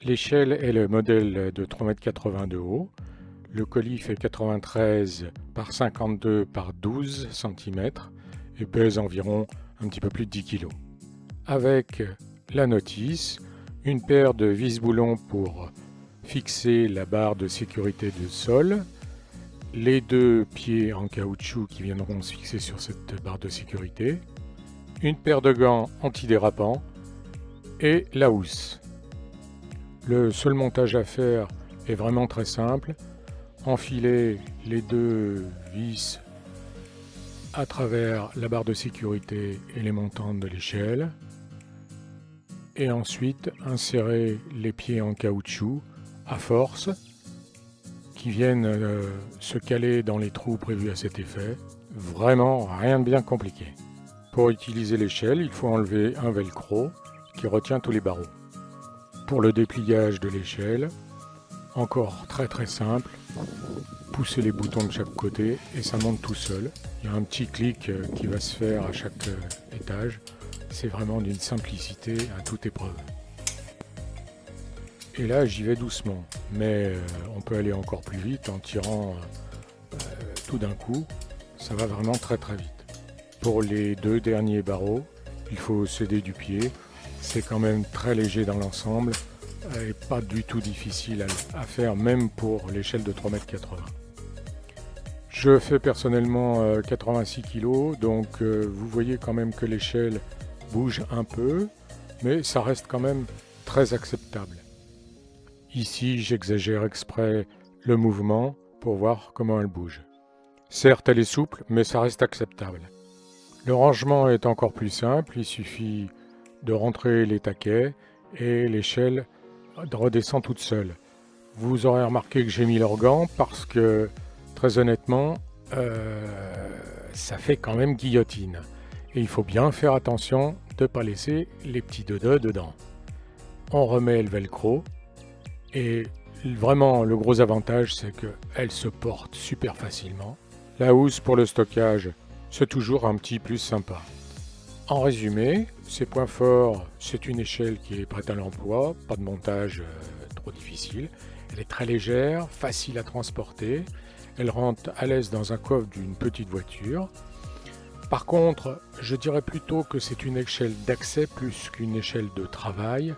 L'échelle est le modèle de 3,80 m de haut. Le colis fait 93 par 52 par 12 cm et pèse environ un petit peu plus de 10 kg. Avec la notice, une paire de vis-boulons pour fixer la barre de sécurité de sol, les deux pieds en caoutchouc qui viendront se fixer sur cette barre de sécurité, une paire de gants antidérapants et la housse. Le seul montage à faire est vraiment très simple. Enfiler les deux vis à travers la barre de sécurité et les montantes de l'échelle et ensuite insérer les pieds en caoutchouc à force qui viennent se caler dans les trous prévus à cet effet. Vraiment rien de bien compliqué. Pour utiliser l'échelle, il faut enlever un velcro qui retient tous les barreaux. Pour le dépliage de l'échelle, encore très simple, poussez les boutons de chaque côté et ça monte tout seul. Il y a un petit clic qui va se faire à chaque étage. C'est vraiment d'une simplicité à toute épreuve. Et là j'y vais doucement, mais on peut aller encore plus vite en tirant tout d'un coup. Ça va vraiment très vite. Pour les deux derniers barreaux, il faut céder du pied. C'est quand même très léger dans l'ensemble et pas du tout difficile à faire, même pour l'échelle de 3,80 m. Je fais personnellement 86 kg, donc vous voyez quand même que l'échelle bouge un peu, mais ça reste quand même très acceptable. Ici, j'exagère exprès le mouvement pour voir comment elle bouge. Certes, elle est souple, mais ça reste acceptable. Le rangement est encore plus simple, il suffit de rentrer les taquets et l'échelle redescend toute seule. Vous aurez remarqué que j'ai mis leurs gants parce que, très honnêtement, ça fait quand même guillotine. Et il faut bien faire attention de ne pas laisser les petits dodos dedans. On remet le velcro et vraiment le gros avantage c'est qu'elle se porte super facilement. La housse pour le stockage, c'est toujours un petit plus sympa. En résumé, ses points forts, c'est une échelle qui est prête à l'emploi, pas de montage trop difficile. Elle est très légère, facile à transporter, elle rentre à l'aise dans un coffre d'une petite voiture. Par contre, je dirais plutôt que c'est une échelle d'accès plus qu'une échelle de travail,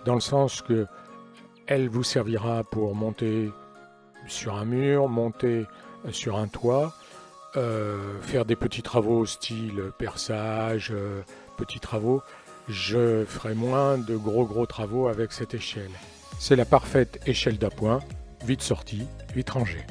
dans le sens que elle vous servira pour monter sur un mur, monter sur un toit, faire des petits travaux style perçage, petits travaux. Je ferai moins de gros travaux avec cette échelle. C'est la parfaite échelle d'appoint, vite sortie, vite rangée.